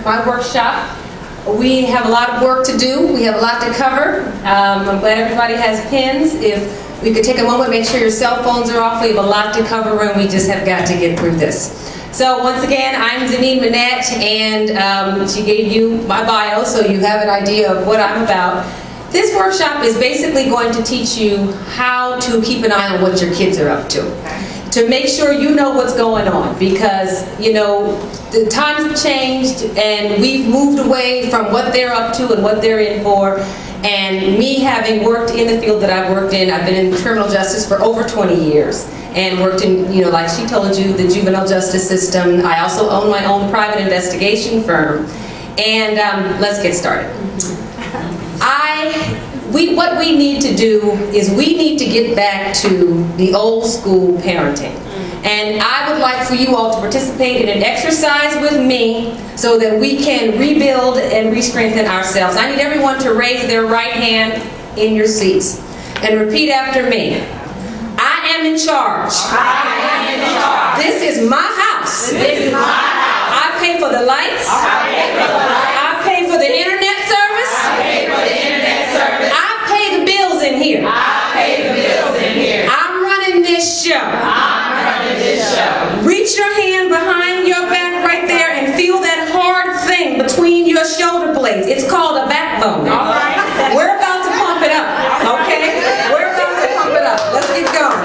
my workshop. We have a lot of work to do. We have a lot to cover. I'm glad everybody has pens. If we could take a moment, make sure your cell phones are off. We have a lot to cover and we just have got to get through this. So once again, I'm Denise Manette, and she gave you my bio so you have an idea of what I'm about. This workshop is basically going to teach you how to keep an eye on what your kids are up to make sure you know what's going on, because, you know, the times have changed and we've moved away from what they're up to and what they're in for. And me having worked in the field that I've worked in, I've been in criminal justice for over 20 years and worked in, you know, like she told you, the juvenile justice system. I also own my own private investigation firm. And let's get started. What we need to do is we need to get back to the old school parenting. And I would like for you all to participate in an exercise with me so that we can rebuild and re-strengthen ourselves. I need everyone to raise their right hand in your seats and repeat after me. I am in charge. I am in charge. This is my house. This is my house. I pay for the lights. I pay for the lights. I pay for the internet service. I pay for the internet service. I pay the bills in here. I pay the bills in here. I'm running this show. I'm running this show. Reach your hand behind your back right there and feel that hard thing between your shoulder blades. It's called a backbone. All right. We're about to pump it up, okay? We're about to pump it up. Let's get going.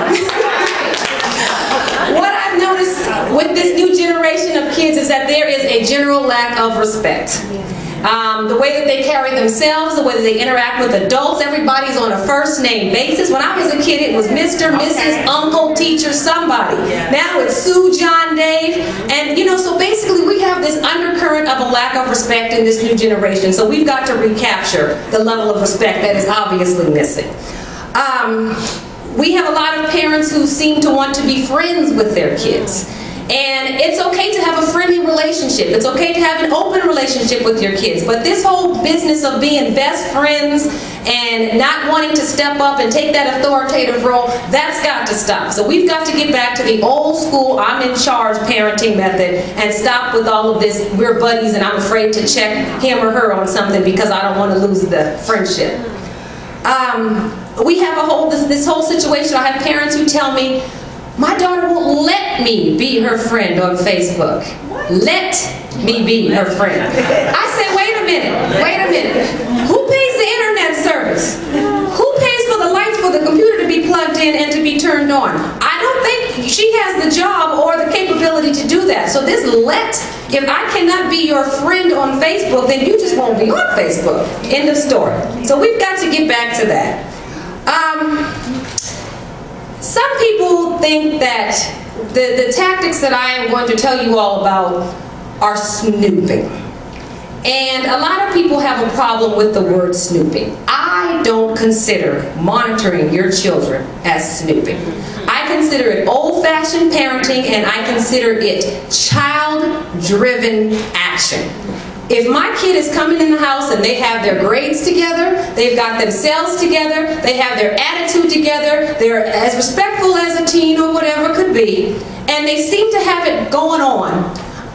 What I've noticed with this new generation of kids is that there is a general lack of respect. The way that they carry themselves, the way that they interact with adults, everybody's on a first name basis. When I was a kid, it was Mr., Mrs., Uncle, teacher, somebody. Now it's Sue, John, Dave. And, you know, so basically we have this undercurrent of a lack of respect in this new generation. So we've got to recapture the level of respect that is obviously missing. We have a lot of parents who seem to want to be friends with their kids. And it's okay to have a friendly relationship. It's okay to have an open relationship with your kids. But this whole business of being best friends and not wanting to step up and take that authoritative role, that's got to stop. So we've got to get back to the old school, I'm in charge parenting method and stop with all of this, we're buddies and I'm afraid to check him or her on something because I don't want to lose the friendship. We have this whole situation. I have parents who tell me, my daughter won't let me be her friend on Facebook. Let me be her friend. I say, wait a minute. Who pays the internet service? Who pays for the lights for the computer to be plugged in and to be turned on? I don't think she has the job or the capability to do that. So this if I cannot be your friend on Facebook, then you just won't be on Facebook. End of story. So we've got to get back to that. Some people think that the tactics that I am going to tell you all about are snooping. And a lot of people have a problem with the word snooping. I don't consider monitoring your children as snooping. I consider it old-fashioned parenting, and I consider it child-driven action. If my kid is coming in the house and they have their grades together, they've got themselves together, they have their attitude together, they're as respectful as a teen or whatever could be, and they seem to have it going on,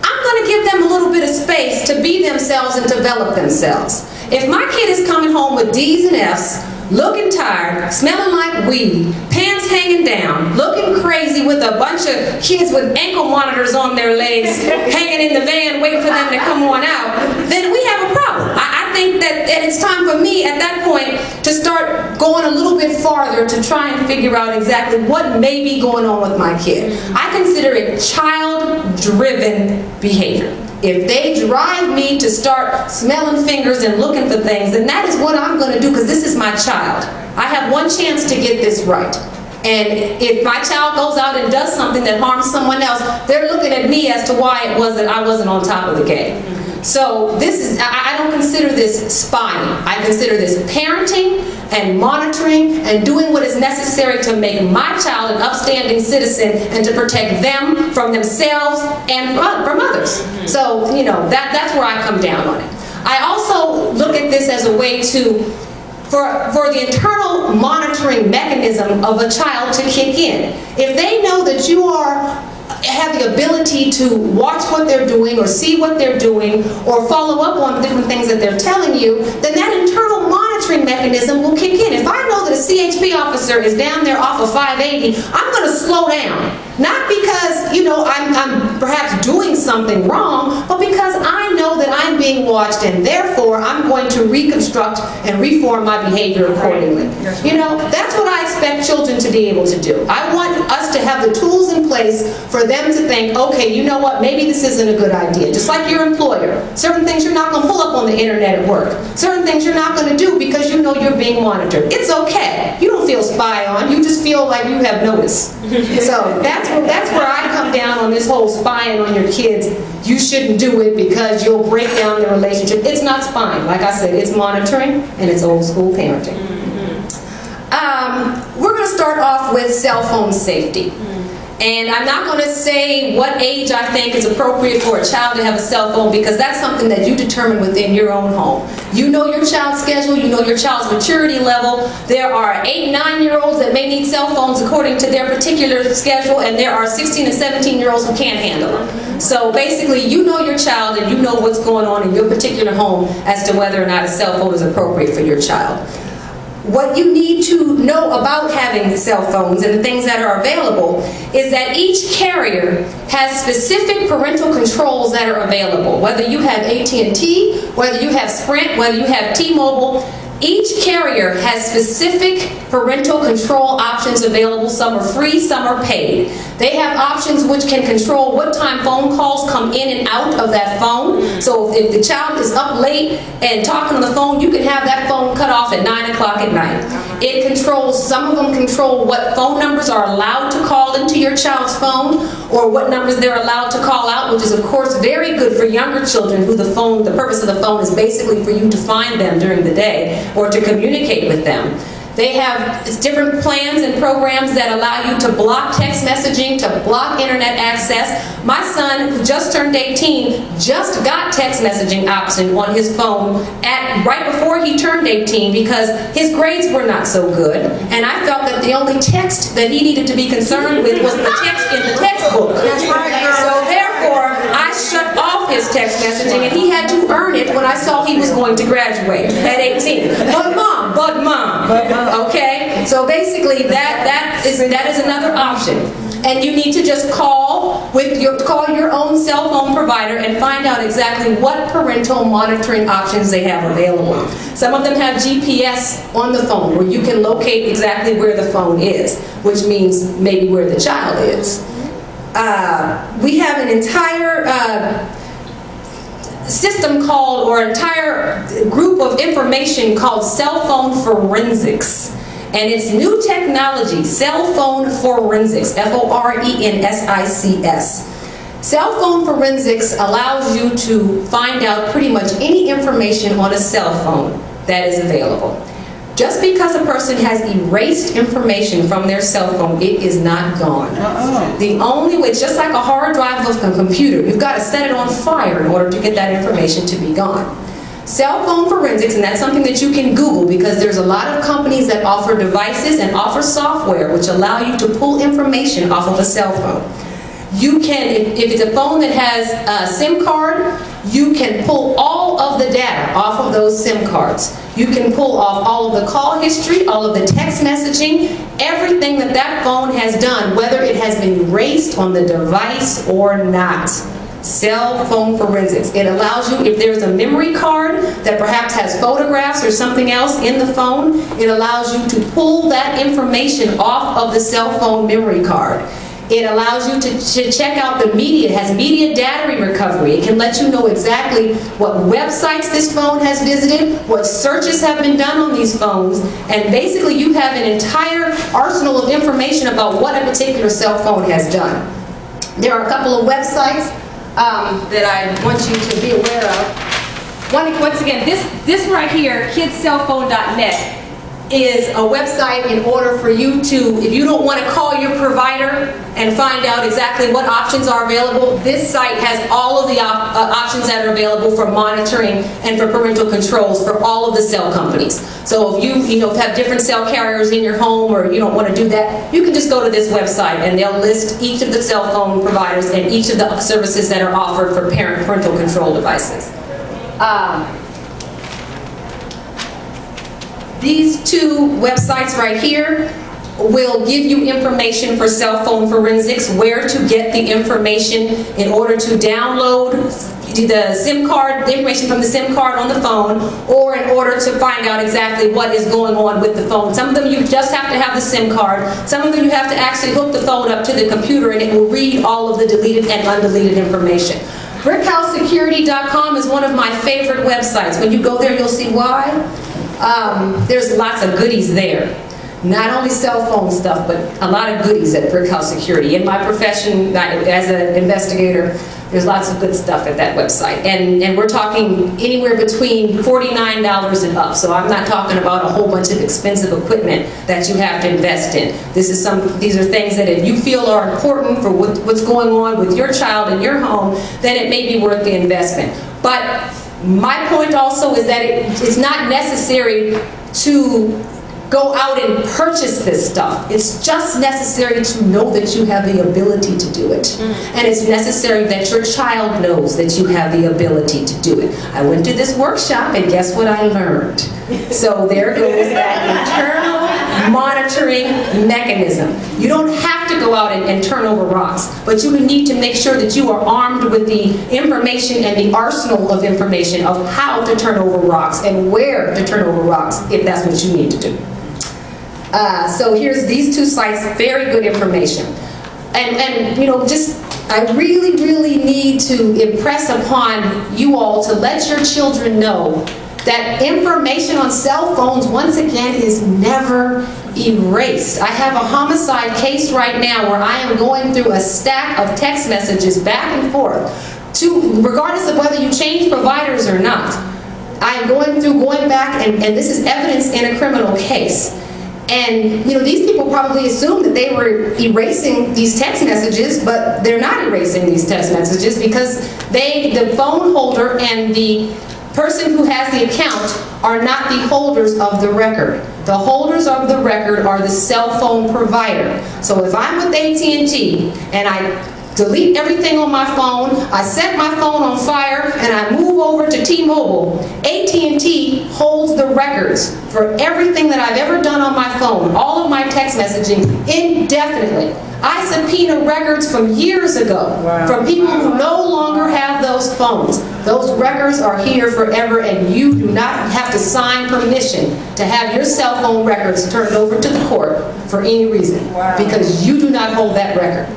I'm going to give them a little bit of space to be themselves and develop themselves. If my kid is coming home with D's and F's, looking tired, smelling like weed, pants hanging down, looking crazy with a bunch of kids with ankle monitors on their legs hanging in the van waiting for them to come on out, then we have a problem. I think that it's time for me at that point to start going a little bit farther to try and figure out exactly what may be going on with my kid. I consider it child-driven behavior. If they drive me to start smelling fingers and looking for things, then that is what I'm going to do, because this is my child. I have one chance to get this right. And if my child goes out and does something that harms someone else, they're looking at me as to why it was that I wasn't on top of the game. So I don't consider this spying. I consider this parenting and monitoring and doing what is necessary to make my child an upstanding citizen and to protect them from themselves and from others. So, you know, that's where I come down on it. I also look at this as a way for the internal monitoring mechanism of a child to kick in. If they know that you are have the ability to watch what they're doing or see what they're doing or follow up on different things that they're telling you, then that internal monitoring mechanism will kick in. If I know that a CHP officer is down there off of 580, I'm going to slow down. Not because, you know, I'm perhaps doing something wrong, but because I know that I'm being watched, and therefore I'm going to reconstruct and reform my behavior accordingly. You know, that's what I expect children to be able to do. I want us to have the tools in place for them to think, okay, you know what, maybe this isn't a good idea. Just like your employer. Certain things you're not going to pull up on the internet at work. Certain things you're not going to do because you know you're being monitored. It's okay. You don't feel spied on. You just feel like you have notice. So that's where I come down on this whole spying on your kids. You shouldn't do it because you'll break down the relationship. It's not spying. Like I said, it's monitoring and it's old school parenting. We're going to start off with cell phone safety. And I'm not going to say what age I think is appropriate for a child to have a cell phone, because that's something that you determine within your own home. You know your child's schedule, you know your child's maturity level. There are 8, 9-year-olds that may need cell phones according to their particular schedule, and there are 16 and 17-year-olds who can't handle them. So basically, you know your child and you know what's going on in your particular home as to whether or not a cell phone is appropriate for your child. What you need to know about having cell phones and the things that are available is that each carrier has specific parental controls that are available. Whether you have AT&T, whether you have Sprint, whether you have T-Mobile, each carrier has specific parental control options available. Some are free, some are paid. They have options which can control what time phone calls come in and out of that phone. So if the child is up late and talking on the phone, you can have that phone cut off at 9 o'clock at night. It controls, some of them control what phone numbers are allowed to call into your child's phone, or what numbers they're allowed to call out, which is of course very good for younger children who the purpose of the phone is basically for you to find them during the day or to communicate with them. They have different plans and programs that allow you to block text messaging, to block internet access. My son, who just turned 18, just got text messaging option on his phone right before he turned 18 because his grades were not so good. And I felt that the only text that he needed to be concerned with was the text in the textbook. So therefore, I shut off his text messaging, and he had to earn it when I saw he was going to graduate at 18. But mom. Okay? So basically that is another option. And you need to just call your own cell phone provider and find out exactly what parental monitoring options they have available. Some of them have GPS on the phone where you can locate exactly where the phone is, which means maybe where the child is. We have an entire system called, or entire group of information called cell phone forensics. And it's new technology, cell phone forensics, F-O-R-E-N-S-I-C-S. Cell phone forensics allows you to find out pretty much any information on a cell phone that is available. Just because a person has erased information from their cell phone, it is not gone. The only way, it's just like a hard drive of a computer. You've got to set it on fire in order to get that information to be gone. Cell phone forensics, and that's something that you can Google, because there's a lot of companies that offer devices and offer software which allow you to pull information off of a cell phone. You can, if it's a phone that has a SIM card, you can pull all of the data off of those SIM cards. You can pull off all of the call history, all of the text messaging, everything that that phone has done, whether it has been erased on the device or not. Cell phone forensics. It allows you, if there's a memory card that perhaps has photographs or something else in the phone, it allows you to pull that information off of the cell phone memory card. It allows you to check out the media. It has media data recovery. It can let you know exactly what websites this phone has visited, what searches have been done on these phones, and basically you have an entire arsenal of information about what a particular cell phone has done. There are a couple of websites that I want you to be aware of. Once again, this right here, kidscellphone.net, is a website in order for you to, if you don't want to call your provider and find out exactly what options are available, this site has all of the options that are available for monitoring and for parental controls for all of the cell companies. So if you have different cell carriers in your home, or you don't want to do that, you can just go to this website and they'll list each of the cell phone providers and each of the services that are offered for parental control devices. These two websites right here will give you information for cell phone forensics, where to get the information in order to download the SIM card, the information from the SIM card on the phone, or in order to find out exactly what is going on with the phone. Some of them you just have to have the SIM card. Some of them you have to actually hook the phone up to the computer and it will read all of the deleted and undeleted information. BrickHouseSecurity.com is one of my favorite websites. When you go there, you'll see why. There's lots of goodies there. Not only cell phone stuff, but a lot of goodies at Brick House Security. In my profession, as an investigator, there's lots of good stuff at that website. And we're talking anywhere between $49 and up. So I'm not talking about a whole bunch of expensive equipment that you have to invest in. These are things that if you feel are important for what's going on with your child in your home, then it may be worth the investment. But my point also is that it's not necessary to go out and purchase this stuff. It's just necessary to know that you have the ability to do it. And it's necessary that your child knows that you have the ability to do it. I went to this workshop and guess what I learned? So there goes that internal monitoring mechanism. You don't have to go out and turn over rocks, but you need to make sure that you are armed with the information and the arsenal of information of how to turn over rocks and where to turn over rocks if that's what you need to do. So here's these two sites, very good information. And I really need to impress upon you all to let your children know that information on cell phones, once again, is never erased. I have a homicide case right now where I am going through a stack of text messages back and forth, regardless of whether you change providers or not. I am going back, and this is evidence in a criminal case. And these people probably assumed that they were erasing these text messages, but they're not erasing these text messages because the phone holder and the person who has the account are not the holders of the record. The holders of the record are the cell phone provider. So if I'm with AT&T and I delete everything on my phone, I set my phone on fire, and I move over to T-Mobile, AT&T holds the records for everything that I've ever done on my phone, all of my text messaging, indefinitely. I subpoena records from years ago, from people who no longer have those phones. Those records are here forever, and you do not have to sign permission to have your cell phone records turned over to the court for any reason, because you do not hold that record.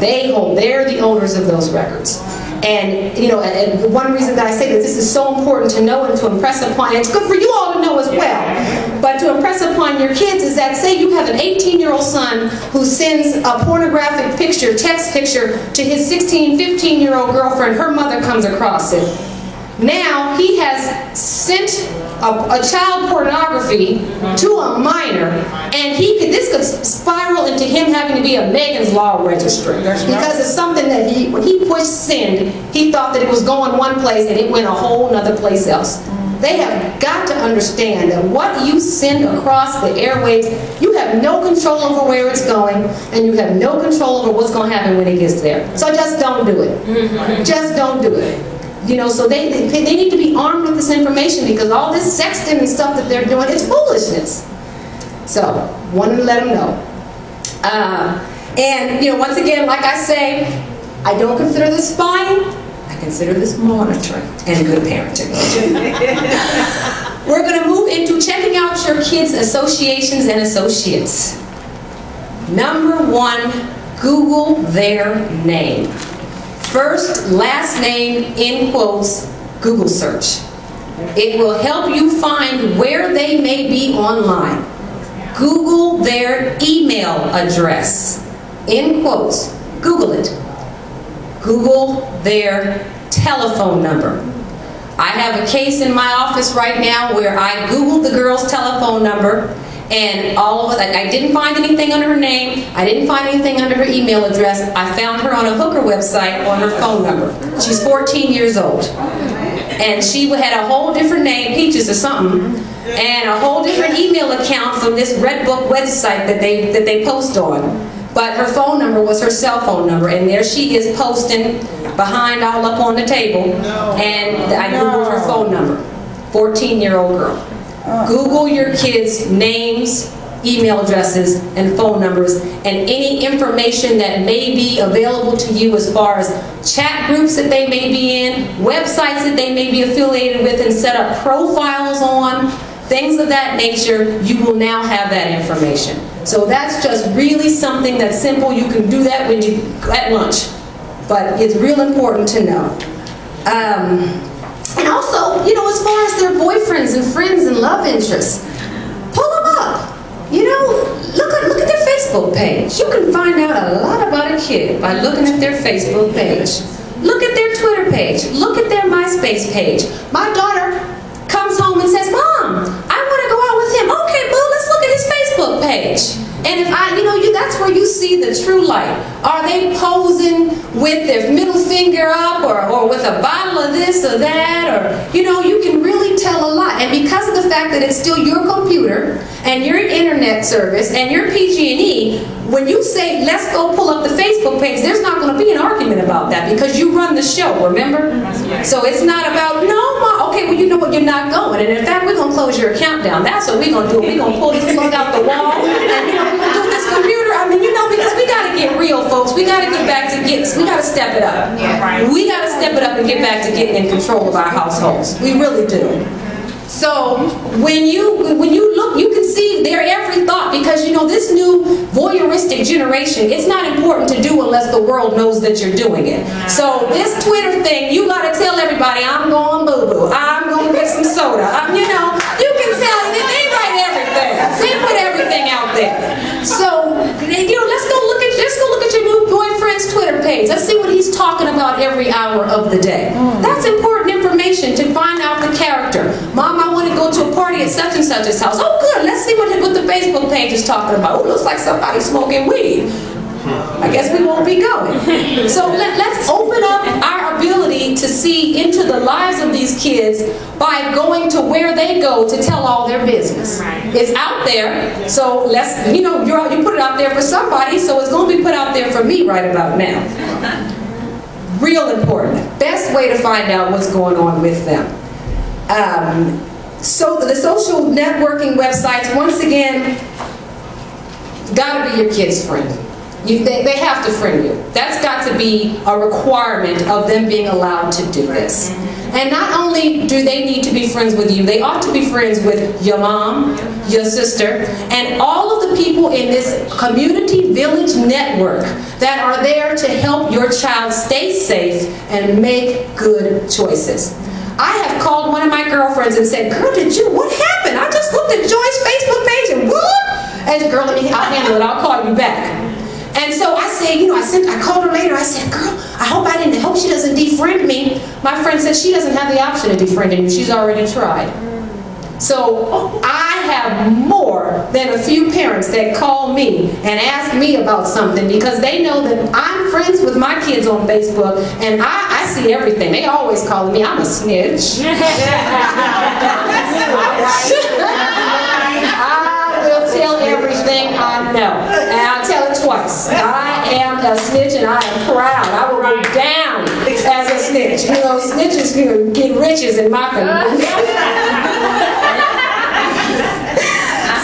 They're the owners of those records. And and one reason that I say that this is so important to know and to impress upon, and it's good for you all to know as well, but to impress upon your kids is that, say you have an 18-year-old son who sends a pornographic picture, text picture, to his 16, 15-year-old girlfriend, her mother comes across it. Now he has sent a child pornography to a minor, and this could spiral into him having to be a Megan's Law registrar, because it's something that when he pushed send, he thought that it was going one place and it went a whole nother place else. They have got to understand that what you send across the airwaves, you have no control over where it's going, and you have no control over what's going to happen when it gets there. So just don't do it. Just don't do it. So they need to be armed with this information, because all this sexting and stuff that they're doing is foolishness. So, wanted to let them know. And once again, like I say, I don't consider this spying. I consider this monitoring and good parenting. We're going to move into checking out your kids' associations and associates. Number 1, Google their name. First, last name, in quotes, Google search. It will help you find where they may be online. Google their email address, in quotes. Google it. Google their telephone number. I have a case in my office right now where I Googled the girl's telephone number, And all of it, like, I didn't find anything under her name. I didn't find anything under her email address. I found her on a hooker website on her phone number. She's 14 years old. And she had a whole different name, Peaches or something, and a whole different email account from this Red Book website that they post on. But her phone number was her cell phone number, and there she is posting behind all up on the table. And I Googled her phone number. 14-year-old girl. Google your kids' names, email addresses, and phone numbers, and any information that may be available to you as far as chat groups that they may be in, websites that they may be affiliated with and set up profiles on, things of that nature. You will now have that information. So that's just really something that's simple. You can do that when you at lunch, but it's real important to know. And also, you know, as far as their boyfriends and friends and love interests, pull them up. You know, look at their Facebook page. You can find out a lot about a kid by looking at their Facebook page. Look at their Twitter page. Look at their MySpace page. My daughter comes home and says, "Mom, I want to go out with him." "Okay, boo, let's look at his Facebook page." And if that's where you see the true light. Are they posing with their middle finger up, or with a bottle of this or that, or, you know, you can really tell a lot. And because of the fact that it's still your computer and your internet service and your PG&E, when you say, "Let's go pull up the Facebook page," there's not going to be an argument about that because you run the show, remember? So it's not about, "No, Mom, okay, well, you know what, you're not going. And in fact, we're going to close your account down. That's what we're going to do. We're going to pull this plug out the wall, and, you know, we're going to do this computer." I mean, you know, because we got to get real, folks. We got to get back to we got to step it up. We got to step it up and get back to getting in control of our households. We really do. So when you look, you can see their every thought, because, you know, this new voyeuristic generation, it's not important to do unless the world knows that you're doing it. So this Twitter thing, you got to tell everybody, "I'm going boo-boo. I'm going to get some soda." You know, you can tell they write everything. They put everything out there. So, you know, let's go look at your new boyfriend's Twitter page. Let's see what he's talking about every hour of the day. That's important information to find out the character. "Mom, I want to go to a party at such and such's house." "Oh, good. Let's see what the Facebook page is talking about. Oh, looks like somebody smoking weed. I guess we won't be going." So let's open up our ability to see into the lives of these kids by going to where they go to tell all their business. It's out there, so let's, you know, you put it out there for somebody, so it's going to be put out there for me right about now. Real important. Best way to find out what's going on with them. So the social networking websites, once again, gotta be your kid's friend. They have to friend you. That's got to be a requirement of them being allowed to do this. And not only do they need to be friends with you, they ought to be friends with your mom, your sister, and all of the people in this community village network that are there to help your child stay safe and make good choices. I have called one of my girlfriends and said, "Girl, what happened? I just looked at Joy's Facebook page and what?" And "Girl, I'll handle it. I'll call you back." And so I said, you know, I called her later. I said, "Girl, I hope she doesn't defriend me." My friend said she doesn't have the option of defriending you. She's already tried. So I have more than a few parents that call me and ask me about something because they know that I'm friends with my kids on Facebook, and I see everything. They always call me, "I'm a snitch." I will tell everything I know, and I'll tell it twice. I am a snitch, and I am proud. I will go down as a snitch. You know, snitches get riches in my community.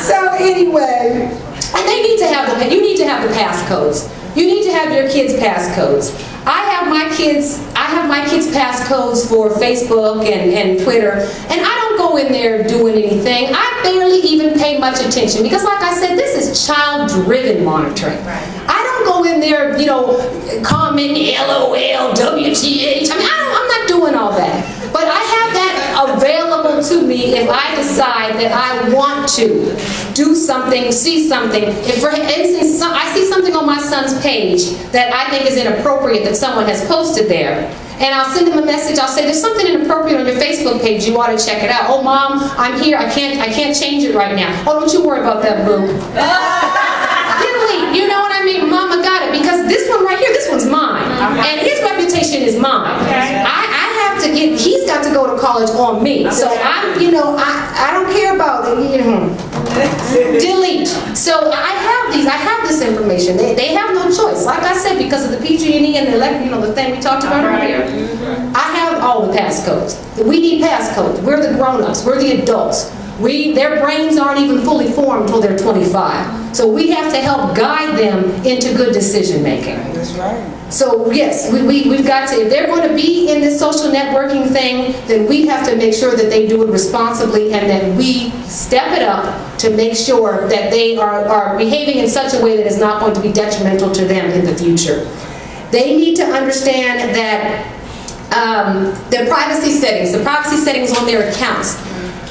So anyway, and you need to have the passcodes. You need to have your kids' passcodes. I have my kids' passcodes for Facebook and Twitter, and I don't go in there doing anything. I barely even pay much attention because, like I said, this is child-driven monitoring. I don't go in there, you know, commenting LOL, WTH. I mean, I'm not doing all that. But I have that available to me if I decide that I want to do something, see something. If, for instance, I see something on my son's page that I think is inappropriate that someone has posted there, And I'll send them a message. I'll say, there's something inappropriate on your Facebook page. You ought to check it out. Oh, Mom, I'm here. I can't change it right now. Oh, don't you worry about that, boo. Delete. You know what I mean? Mama got it. Because this one right here, this one's mine. And his reputation is mine. I have to get, he's got to go to college on me. So I'm, you know, I don't care about it. You know. Delete. So I have this information. They have no choice. Like I said, because of the PG&E and the thing we talked about earlier. I have all the passcodes. We need passcodes. We're the grown-ups. We're the adults. Their brains aren't even fully formed until they're 25. So we have to help guide them into good decision making. That's right. So yes, we've got to, if they're going to be in this social networking thing, then we have to make sure that they do it responsibly and that we step it up to make sure that they are behaving in such a way that is not going to be detrimental to them in the future. They need to understand that their privacy settings, the privacy settings on their accounts.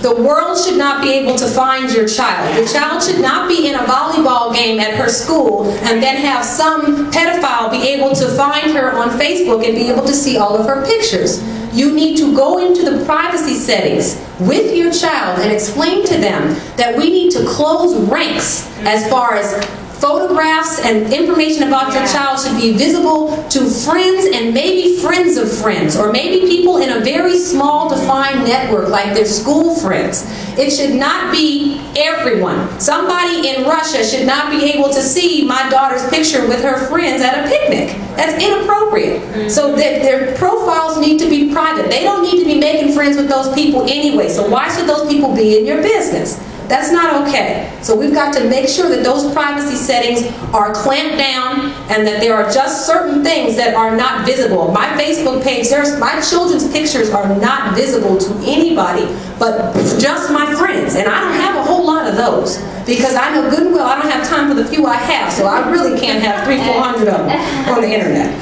The world should not be able to find your child. Your child should not be in a volleyball game at her school and then have some pedophile be able to find her on Facebook and be able to see all of her pictures. You need to go into the privacy settings with your child and explain to them that we need to close ranks as far as photographs and information about your child should be visible to friends and maybe friends of friends, or maybe people in a very small defined network like their school friends. It should not be everyone. Somebody in Russia should not be able to see my daughter's picture with her friends at a picnic. That's inappropriate. So that their profiles need to be private. They don't need to be making friends with those people anyway. So why should those people be in your business? That's not okay. So we've got to make sure that those privacy settings are clamped down and that there are just certain things that are not visible. My Facebook page, my children's pictures are not visible to anybody but just my friends. And I don't have a whole lot of those because I know good and well I don't have time for the few I have. So I really can't have 300-400 of them on the internet.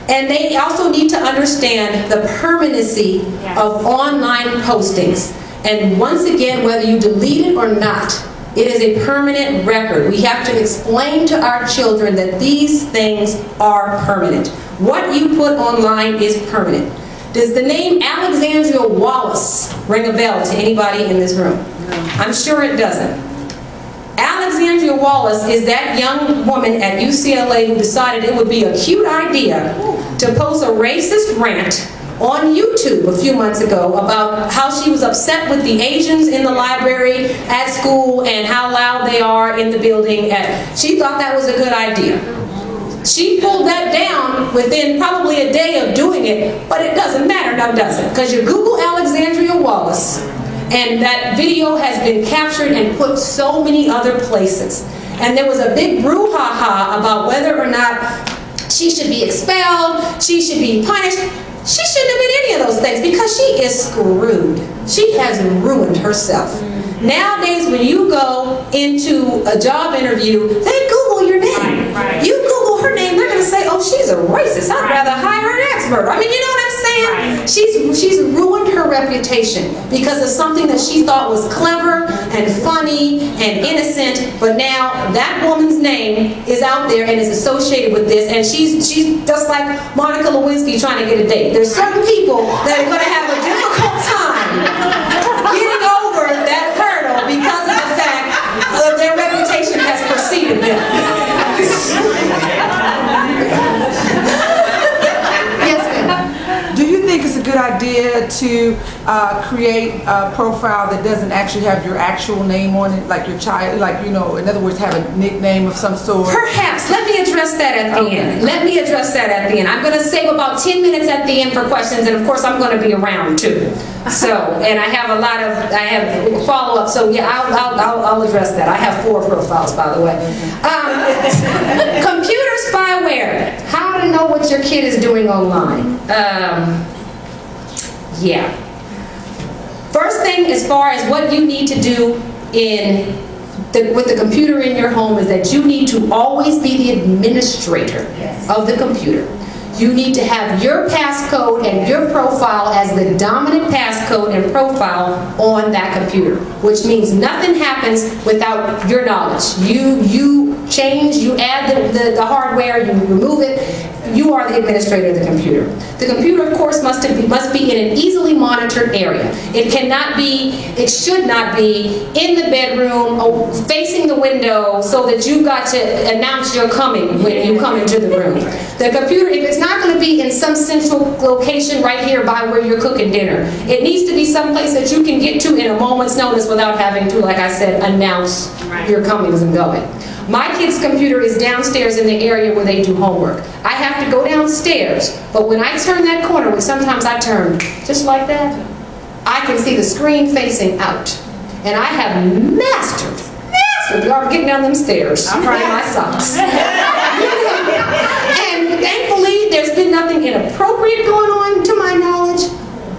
And they also need to understand the permanency of online postings. And once again, whether you delete it or not, it is a permanent record. We have to explain to our children that these things are permanent. What you put online is permanent. Does the name Alexandria Wallace ring a bell to anybody in this room? I'm sure it doesn't. Alexandria Wallace is that young woman at UCLA who decided it would be a cute idea to post a racist rant on YouTube a few months ago about how she was upset with the Asians in the library at school and how loud they are in the building. She thought that was a good idea. She pulled that down within probably a day of doing it, but it doesn't matter now, does it? Because you Google Alexandria Wallace, and that video has been captured and put so many other places. And there was a big brouhaha about whether or not she should be expelled, she should be punished. She shouldn't have been any of those things because she is screwed. She has ruined herself. Nowadays, when you go into a job interview, they Google your name. You Google her name, they're going to say, oh, she's a racist. I'd rather hire an expert. I mean, you know what I'm saying? She's ruined her reputation because of something that she thought was clever and funny and innocent, but now that woman's name is out there and is associated with this, and she's just like Monica Lewinsky trying to get a date. There's certain people that are going to have a difficult time getting over that hurdle because of the fact that their reputation has preceded them. Do you think it's a good idea to create a profile that doesn't actually have your actual name on it, like your child, like, you know, in other words, have a nickname of some sort? Perhaps. Let me address that at the end. Let me address that at the end. I'm going to save about 10 minutes at the end for questions, and of course I'm going to be around too. So, and I have follow-up, so yeah, I'll address that. I have 4 profiles, by the way. Computer spyware. How to know what your kid is doing online. Yeah. First thing, as far as what you need to do with the computer in your home, is that you need to always be the administrator of the computer. You need to have your passcode and your profile as the dominant passcode and profile on that computer, which means nothing happens without your knowledge. You change, you add the hardware, you remove it. You are the administrator of the computer. The computer, of course, must be in an easily monitored area. It should not be in the bedroom, facing the window, so that you've got to announce you're coming when you come into the room. The computer, if it's not going to be in some central location right here by where you're cooking dinner, it needs to be someplace that you can get to in a moment's notice without having to, like I said, announce your comings and going. My kid's computer is downstairs in the area where they do homework. I have to go downstairs, but when I turn that corner, which sometimes I turn just like that, I can see the screen facing out. And I have mastered, y'all getting down them stairs. I'm running my socks. And thankfully, there's been nothing inappropriate going on to my knowledge,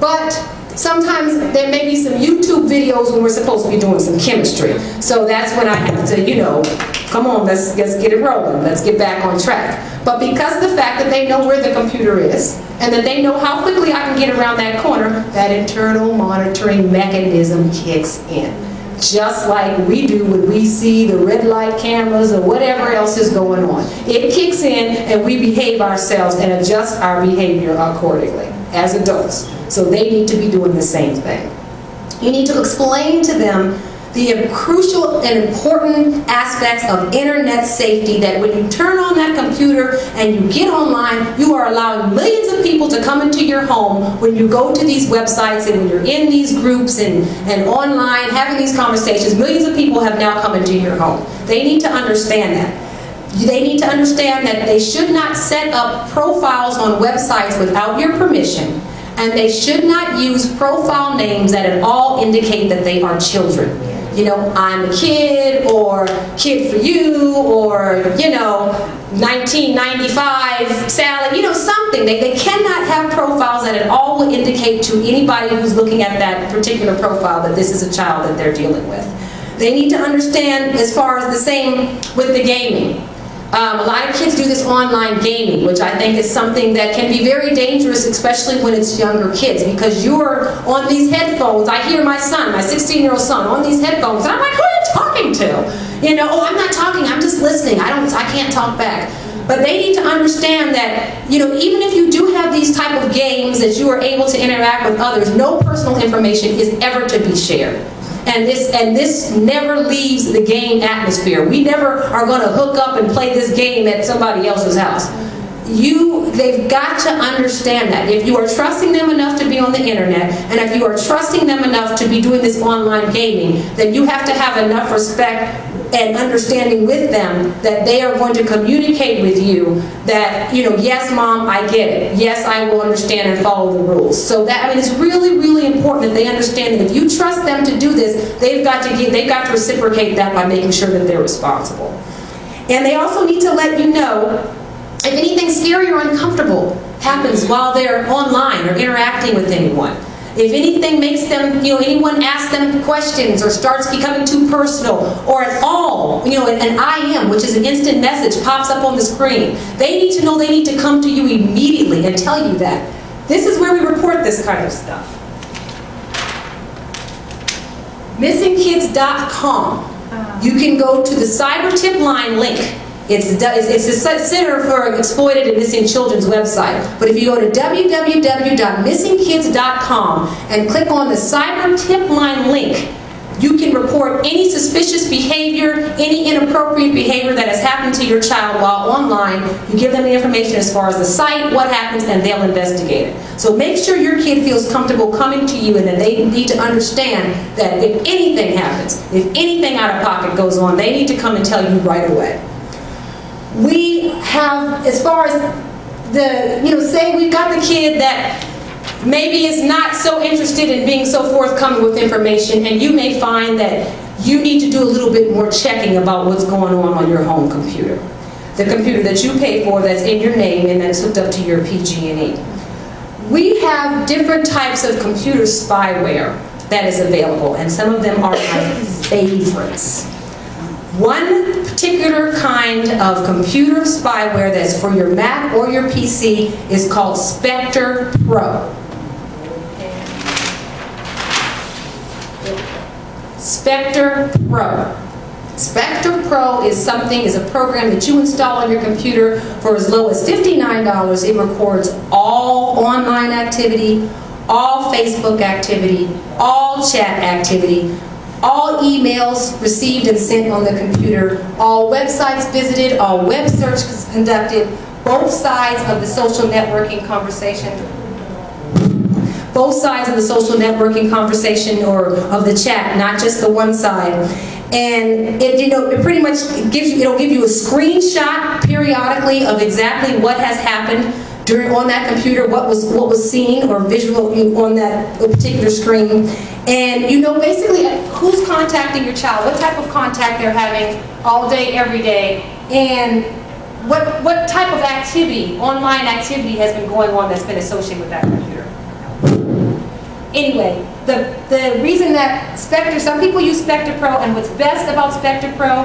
but sometimes there may be some YouTube videos when we're supposed to be doing some chemistry. So that's when I have to, you know, come on, let's get it rolling. Let's get back on track. But because of the fact that they know where the computer is, and that they know how quickly I can get around that corner, that internal monitoring mechanism kicks in. Just like we do when we see the red light cameras or whatever else is going on. It kicks in and we behave ourselves and adjust our behavior accordingly as adults. So they need to be doing the same thing. You need to explain to them the crucial and important aspects of internet safety, that when you turn on that computer and you get online, you are allowing millions of people to come into your home when you go to these websites and when you're in these groups and online having these conversations. Millions of people have now come into your home. They need to understand that. They need to understand that they should not set up profiles on websites without your permission, and they should not use profile names that at all indicate that they are children. You know, I'm a kid, or kid for you, or, you know, 1995 Sally, you know, something. They cannot have profiles that at all would indicate to anybody who's looking at that particular profile that this is a child that they're dealing with. They need to understand, as far as the same with the gaming. A lot of kids do this online gaming, which I think is something that can be very dangerous, especially when it's younger kids, because you're on these headphones. I hear my son, my 16-year-old son, on these headphones, and I'm like, who are you talking to? You know, oh, I'm not talking, I'm just listening. I can't talk back. But they need to understand that, you know, even if you do have these type of games that you are able to interact with others, no personal information is ever to be shared. And this never leaves the game atmosphere. We never are going to hook up and play this game at somebody else's house. They've got to understand that. If you are trusting them enough to be on the internet, and if you are trusting them enough to be doing this online gaming, then you have to have enough respect and understanding with them that they are going to communicate with you that, you know, yes, Mom, I get it. Yes, I will understand and follow the rules. So that, I mean, it's really, really important that they understand that if you trust them to do this, they've got to reciprocate that by making sure that they're responsible. And they also need to let you know if anything scary or uncomfortable happens while they're online or interacting with anyone. If anything makes them, you know, anyone asks them questions or starts becoming too personal, or at all, you know, an IM, which is an instant message, pops up on the screen, they need to know they need to come to you immediately and tell you that. This is where we report this kind of stuff. MissingKids.com. You can go to the cyber tip line link. It's the Center for Exploited and Missing Children's website. But if you go to www.missingkids.com and click on the Cyber Tip Line link, you can report any suspicious behavior, any inappropriate behavior that has happened to your child while online. You give them the information as far as the site, what happens, and they'll investigate it. So make sure your kid feels comfortable coming to you, and that they need to understand that if anything happens, if anything out of pocket goes on, they need to come and tell you right away. We have, as far as the, you know, say we've got the kid that maybe is not so interested in being so forthcoming with information, and you may find that you need to do a little bit more checking about what's going on your home computer. The computer that you pay for, that's in your name and that's hooked up to your PG&E. We have different types of computer spyware that is available, and some of them are my favorites. One particular kind of computer spyware that's for your Mac or your PC is called Spectre Pro. Spectre Pro. Spectre Pro is a program that you install on your computer for as low as $59. It records all online activity, all Facebook activity, all chat activity, all emails received and sent on the computer, all websites visited, all web searches conducted, both sides of the social networking conversation. Both sides of the social networking conversation or of the chat, not just the one side. And it pretty much it'll give you a screenshot periodically of exactly what has happened on that computer, what was seen or visual on that particular screen. And basically who's contacting your child, what type of contact they're having all day, every day, and what type of activity, online activity has been going on that's been associated with that computer. Anyway, the reason that some people use Spectre Pro, and what's best about Spectre Pro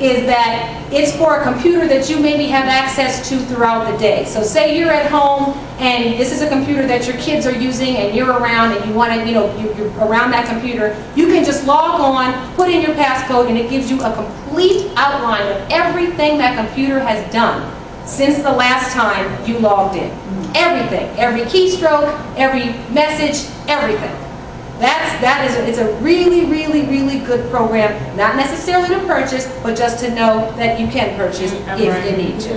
is that it's for a computer that you maybe have access to throughout the day. So say you're at home and this is a computer that your kids are using and you're around and you want to, you're around that computer, you can just log on, put in your passcode, and it gives you a complete outline of everything that computer has done since the last time you logged in. Everything, every keystroke, every message, everything. It's a really, really, really good program, not necessarily to purchase, but just to know that you can purchase if you need to.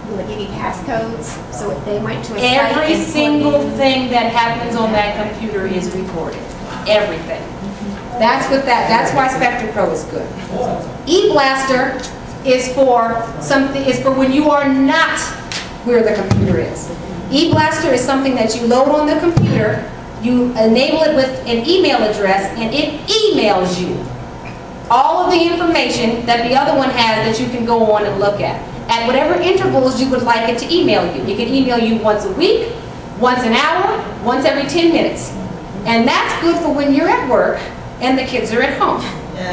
Will it give you passcodes so if they went to a Every site single thing that happens on that computer is recorded. Everything. That's why Spectre Pro is good. eBlaster is for when you are not where the computer is. eBlaster is something that you load on the computer, you enable it with an email address, and it emails you all of the information that the other one has that you can go on and look at whatever intervals you would like it to email you. It can email you once a week, once an hour, once every 10 minutes. And that's good for when you're at work and the kids are at home.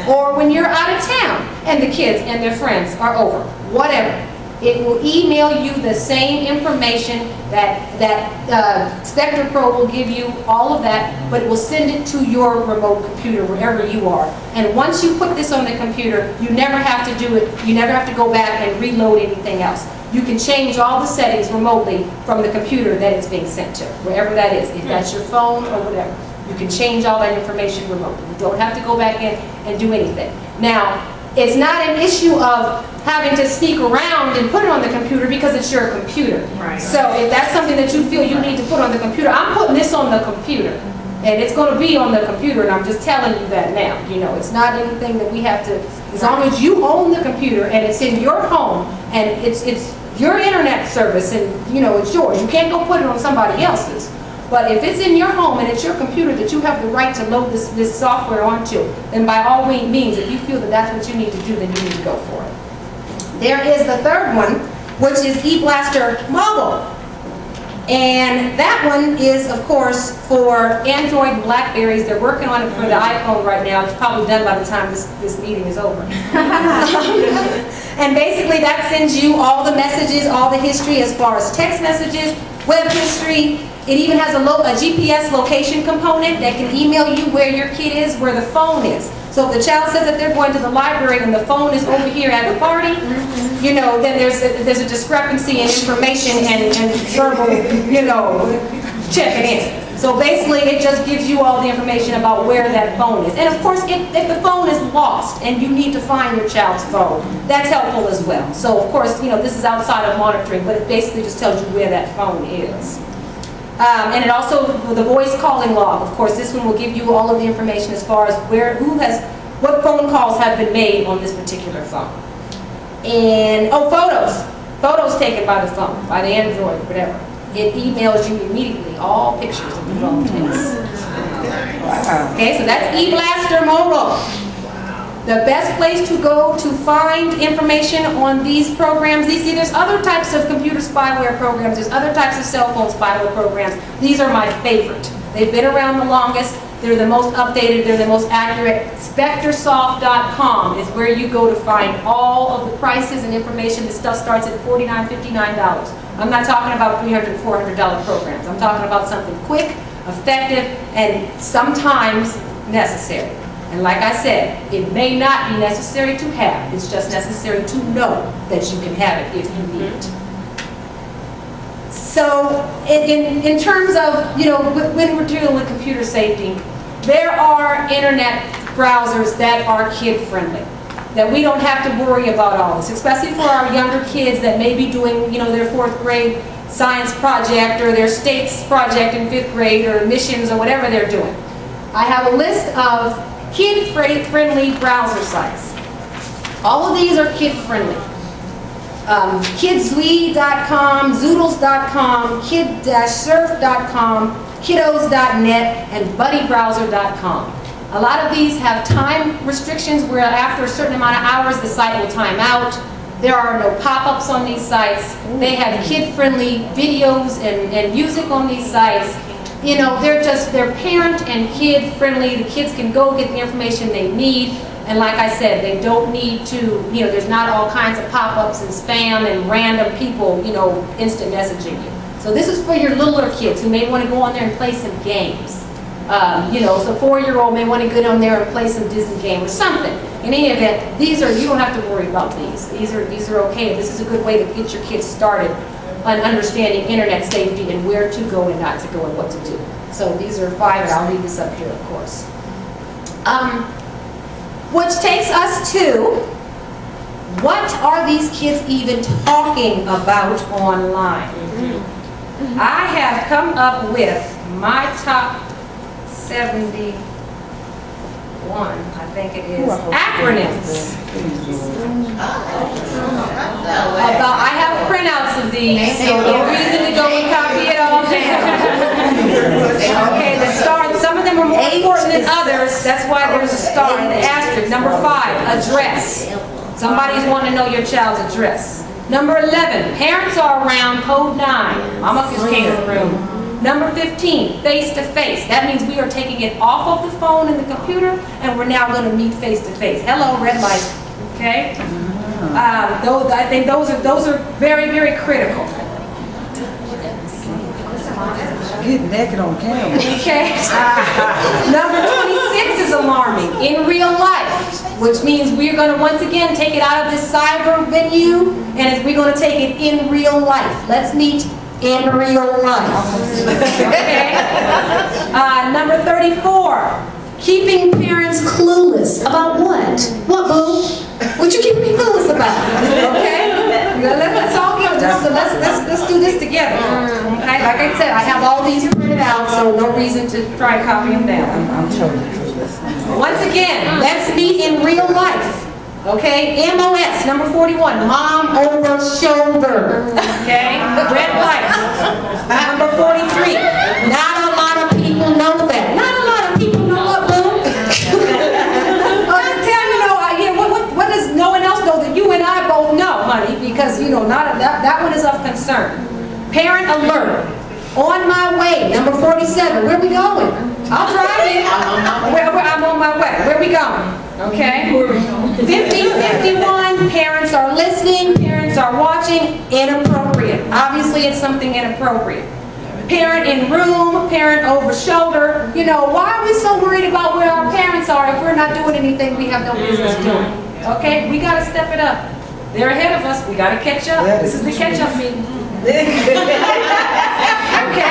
Or when you're out of town and the kids and their friends are over. Whatever. It will email you the same information that Spectre Pro will give you, all of that, but it will send it to your remote computer wherever you are. And once you put this on the computer, you never have to do it, you never have to go back and reload anything else. You can change all the settings remotely from the computer that it's being sent to, wherever that is, if that's your phone or whatever. You can change all that information remotely. You don't have to go back in and do anything. Now, it's not an issue of having to sneak around and put it on the computer because it's your computer. Right. So if that's something that you feel you need to put on the computer, I'm putting this on the computer. And it's going to be on the computer, and I'm just telling you that now. It's not anything that we have to, as long as you own the computer and it's in your home and it's your internet service and it's yours. You can't go put it on somebody else's. But if it's in your home and it's your computer that you have the right to load this software onto, then by all means, if you feel that that's what you need to do, then you need to go for it. There is the third one, which is eBlaster Mobile. And that one is, of course, for Android and Blackberries. They're working on it for the iPhone right now. It's probably done by the time this meeting is over. And basically that sends you all the messages, all the history as far as text messages, web history. It even has a GPS location component that can email you where your kid is, where the phone is. So if the child says that they're going to the library and the phone is over here at the party, then there's a discrepancy in information and verbal, checking in. So basically it just gives you all the information about where that phone is. And of course, if the phone is lost and you need to find your child's phone, that's helpful as well. So of course, this is outside of monitoring, but it basically just tells you where that phone is. And it also, the voice calling log, of course, this one will give you all of the information as far as what phone calls have been made on this particular phone. And, photos. Photos taken by the phone, by the Android, whatever. It emails you immediately all pictures of the phone takes. Okay, so that's eBlaster Mobile. The best place to go to find information on these programs, there's other types of computer spyware programs, there's other types of cell phone spyware programs. These are my favorite. They've been around the longest, they're the most updated, they're the most accurate. SpectreSoft.com is where you go to find all of the prices and information. This stuff starts at $49, $59. I'm not talking about $300, $400 programs. I'm talking about something quick, effective, and sometimes necessary. And like I said, it may not be necessary to have. It's just necessary to know that you can have it if you need it. So in terms of, you know, when we're dealing with computer safety, there are internet browsers that are kid-friendly, that we don't have to worry about all this, especially for our younger kids that may be doing, you know, their 4th grade science project or their state's project in 5th grade or missions or whatever they're doing. I have a list of kid-friendly browser sites. All of these are kid-friendly. Kidzwe.com, Zoodles.com, kid-surf.com, kiddos.net, and buddybrowser.com. A lot of these have time restrictions where after a certain amount of hours the site will time out. There are no pop-ups on these sites. They have kid-friendly videos and music on these sites. You know, they're parent and kid-friendly. The kids can go get the information they need. And like I said, they don't need to, you know, there's not all kinds of pop-ups and spam and random people, you know, instant messaging you. So this is for your littler kids who may want to go on there and play some games. You know, so 4-year-old may want to get on there and play some Disney game or something. In any event, these are, you don't have to worry about these. These are okay. This is a good way to get your kids started on understanding internet safety and where to go and not to go and what to do. So these are 5, and I'll leave this up here, of course. Which takes us to, what are these kids even talking about online? I have come up with my top 71, I think it is, acronyms. I have printouts of these, so no reason to go and copy it all down. Okay, the star, some of them are more important than others, that's why there's a star and the asterisk. Number 5, address. Somebody's wanting to know your child's address. Number 11, parents are around, code 9. Mama is in the room. Number 15, face-to-face. That means we are taking it off of the phone and the computer, and we're now going to meet face-to-face. Hello, red light. Okay? I think those are very, very critical. Get naked on camera. Okay. Number 26 is alarming. In real life, which means we're going to once again take it out of this cyber venue, and we're going to take it in real life. Let's meet in real life. Okay. Number 34, keeping parents clueless. About what? What, boo? What you keeping me clueless about? Okay? Let's all get let's do this together. Okay? Like I said, I have all these printed out, so no reason to try to copy them down. I'm totally clueless. Once again, let's meet in real life. Okay, MOS, number 41, mom over shoulder. Okay, red light. Number 43, not a lot of people know that. Not a lot of people know what, boo? What does no one else know that you and I both know, honey? Because, you know, that one is of concern. Parent alert. On my way, number 47. Where are we going? I'm driving. I'm on my way. Where are we going? Okay? 50-51, parents are listening, parents are watching, inappropriate. Obviously, it's something inappropriate. Parent in room, parent over shoulder. You know, why are we so worried about where our parents are if we're not doing anything we have no business doing? Okay? We got to step it up. They're ahead of us. We got to catch up. This is the catch-up meeting. Okay,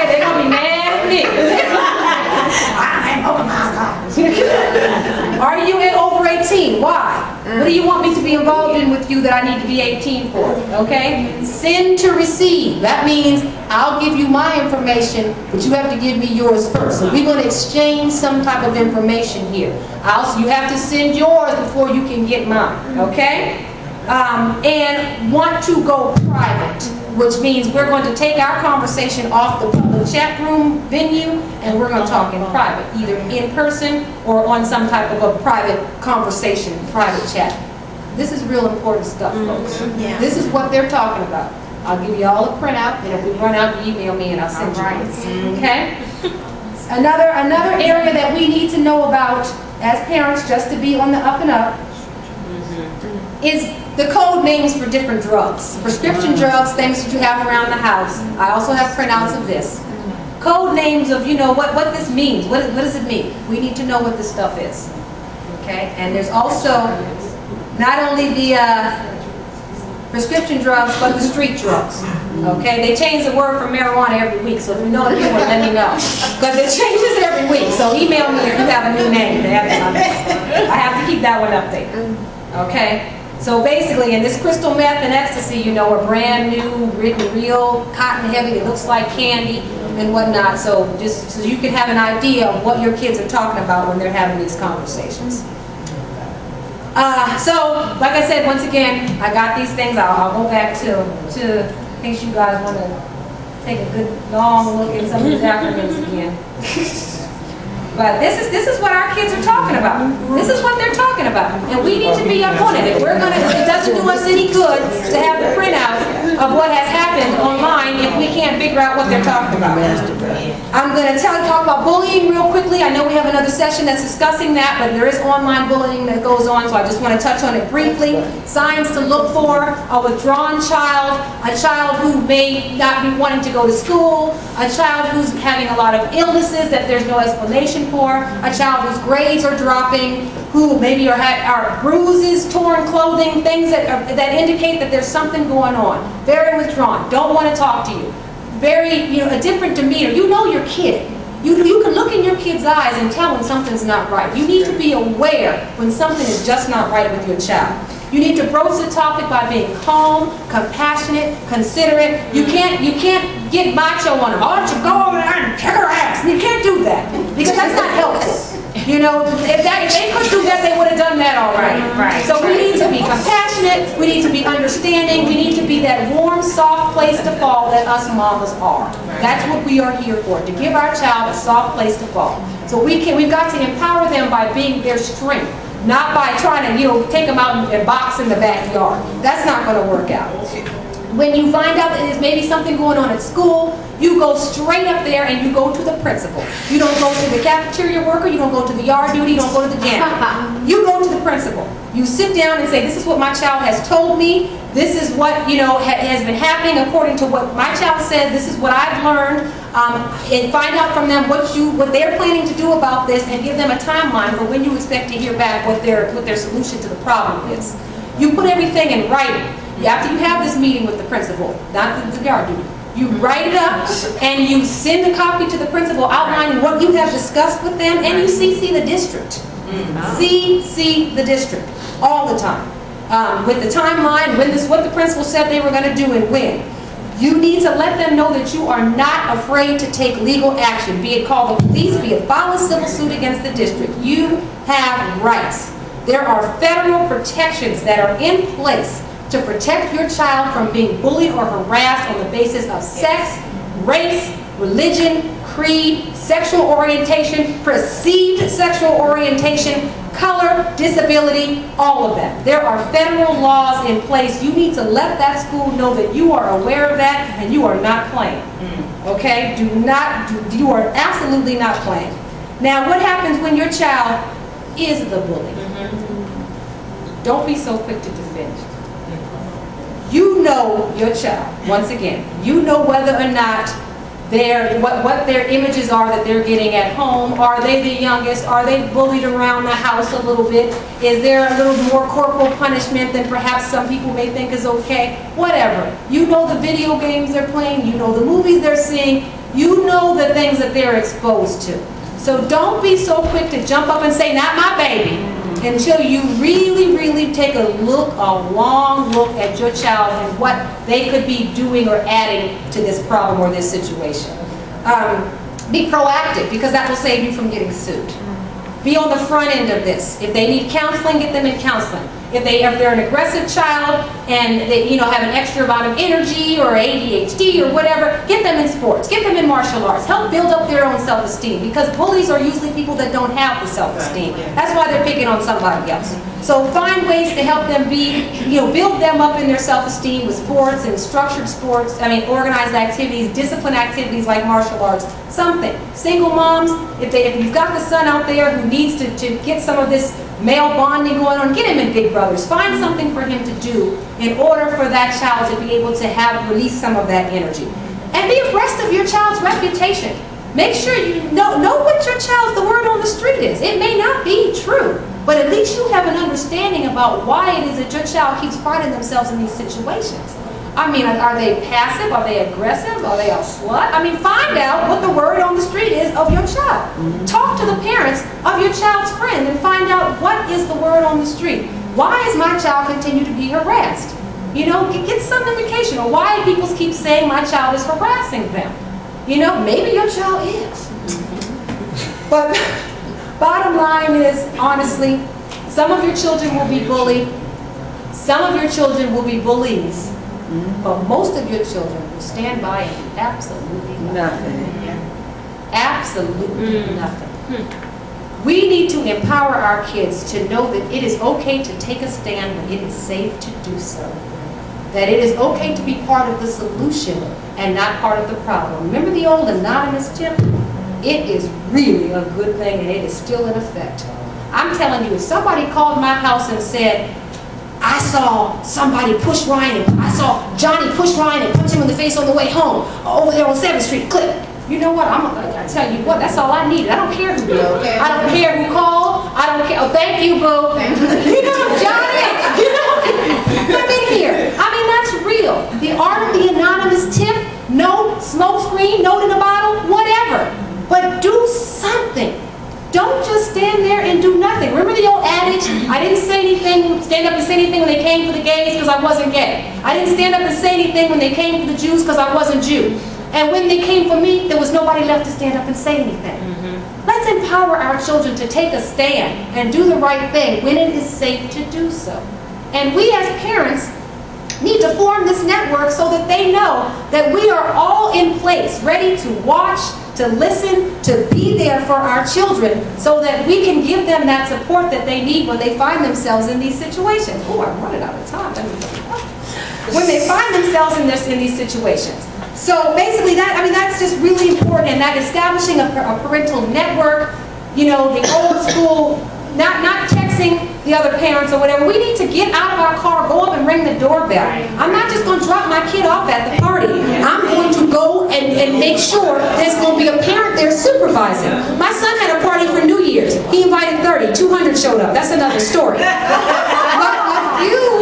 they're going to be mad at me. Are you over 18? Why? What do you want me to be involved in with you that I need to be 18 for? Okay? Send to receive. That means I'll give you my information, but you have to give me yours first. So we're going to exchange some type of information here. You have to send yours before you can get mine. Okay? And want to go private, which means we're going to take our conversation off the public chat room venue and we're going to talk in private, either in person or on some type of a private conversation, private chat. This is real important stuff, folks. This is what they're talking about. I'll give you all a printout, and if we run out, you email me and I'll send you one. Okay? Another area that we need to know about as parents, just to be on the up and up, is the code names for different drugs. Prescription drugs, things that you have around the house. I also have printouts of this. Code names of, you know, what this means. What does it mean? We need to know what this stuff is. Okay, and there's also not only the prescription drugs, but the street drugs. Okay, they change the word for marijuana every week, so if you know the people, let me know. Because it changes every week, so email me if you have a new name. I have to keep that one updated. Okay, so basically, in this crystal meth and ecstasy, you know, are brand new, written real, cotton heavy, it looks like candy and whatnot, so just so you can have an idea of what your kids are talking about when they're having these conversations. So, like I said, once again, I got these things. I'll go back to in case you guys want to take a good long look at some of these acronyms again. But this is what our kids are talking about. This is what they're talking about, and we need to be up on it. If we're gonna, it doesn't do us any good to have the printout of what has happened online if we can't figure out what they're talking about. I'm going to talk about bullying real quickly. I know we have another session that's discussing that, but there is online bullying that goes on, so I just want to touch on it briefly. Signs to look for: a withdrawn child, a child who may not be wanting to go to school, a child who's having a lot of illnesses that there's no explanation for, a child whose grades are dropping, who maybe are bruises, torn clothing, things that indicate that there's something going on. Very withdrawn, don't want to talk to you. Very, a different demeanor. You know your kid. You can look in your kid's eyes and tell when something's not right. You need to be aware when something is just not right with your child. You need to broach the topic by being calm, compassionate, considerate. You can't get macho on them. Why don't you go over there and kick her ass? You can't do that because that's not helpful. You know, if they could do that, they would have done that already. Right. So we need to be compassionate. We need to be understanding. We need to be that warm, soft place to fall that us mamas are. That's what we are here for, to give our child a soft place to fall. So we've got to empower them by being their strength, not by trying to, take them out and box in the backyard. That's not going to work out. When you find out that there's maybe something going on at school, you go straight up there and you go to the principal. You don't go to the cafeteria worker, you don't go to the yard duty, you don't go to the janitor. You go to the principal. You sit down and say, this is what my child has told me. This is what, has been happening according to what my child says. This is what I've learned. And find out from them what they're planning to do about this, and give them a timeline for when you expect to hear back what their solution to the problem is. You put everything in writing. After you have this meeting with the principal, not the yard duty, you write it up and you send a copy to the principal outlining what you have discussed with them, and you CC the district. CC the district all the time with the timeline, what the principal said they were going to do and when. You need to let them know that you are not afraid to take legal action, be it call the police, be it file a civil suit against the district. You have rights. There are federal protections that are in place to protect your child from being bullied or harassed on the basis of sex, race, religion, creed, sexual orientation, perceived sexual orientation, color, disability, all of that. There are federal laws in place. You need to let that school know that you are aware of that and you are not playing. Okay? You are absolutely not playing. Now, what happens when your child is the bully? Don't be so quick to defend. You know your child, once again. You know whether or not what their images are that they're getting at home. Are they the youngest? Are they bullied around the house a little bit? Is there a little more corporal punishment than perhaps some people may think is okay? Whatever. You know the video games they're playing. You know the movies they're seeing. You know the things that they're exposed to. So don't be so quick to jump up and say, not my baby, until you really, really take a long look at your child and what they could be doing or adding to this problem or this situation. Be proactive, because that will save you from getting sued. Be on the front end of this. If they need counseling, get them in counseling. If they're an aggressive child and they have an extra amount of energy or ADHD or whatever, get them in sports, get them in martial arts. Help build up their own self-esteem, because bullies are usually people that don't have the self-esteem. That's why they're picking on somebody else. So find ways to help them build them up in their self-esteem with sports and structured sports, organized activities, disciplined activities like martial arts, something. Single moms, if you've got the son out there who needs to get some of this male bonding going on, get him in Big Brothers. Find something for him to do in order for that child to be able to release some of that energy. And be abreast of your child's reputation. Make sure you know what your the word on the street is. It may not be true. but at least you have an understanding about why it is that your child keeps finding themselves in these situations. I mean, are they passive? Are they aggressive? Are they a slut? I mean, find out what the word on the street is of your child. Talk to the parents of your child's friend and find out what is the word on the street. Why does my child continue to be harassed? You know, get some indication. Or why do people keep saying my child is harassing them? You know, maybe your child is. But bottom line is, honestly, some of your children will be bullied. Some of your children will be bullies. But most of your children will stand by and do absolutely nothing. Absolutely nothing. We need to empower our kids to know that it is okay to take a stand when it is safe to do so. That it is okay to be part of the solution and not part of the problem. Remember the old anonymous tip? It is really a good thing and it is still in effect. I'm telling you, if somebody called my house and said, I saw somebody push Ryan, and I saw Johnny push Ryan and punch him in the face on the way home, over there on 7th Street, click. You know what, I tell you what, that's all I needed. I don't care who did. I don't care who called. I don't care. Oh, thank you, boo. You know, Johnny, you know, come in here. I mean, that's real. The art of the anonymous tip, no smoke screen, note in a bottle, whatever. But do something. Don't just stand there and do nothing. Remember the old adage, I didn't say anything, stand up and say anything when they came for the gays because I wasn't gay. I didn't stand up and say anything when they came for the Jews because I wasn't Jew. And when they came for me, there was nobody left to stand up and say anything. Let's empower our children to take a stand and do the right thing when it is safe to do so. And we as parents need to form this network so that they know that we are all in place, ready to watch, to listen, to be there for our children so that we can give them that support that they need when they find themselves in these situations. Oh, I'm running out of time. When they find themselves in these situations. So basically that's just really important, and that establishing a parental network, you know, the old school, not texting the other parents or whatever. We need to get out of our car, go up and ring the doorbell. I'm not just going to drop my kid off at the party. I'm going to go and make sure there's going to be a parent there supervising. My son had a party for New Year's. He invited 30, 200 showed up. That's another story.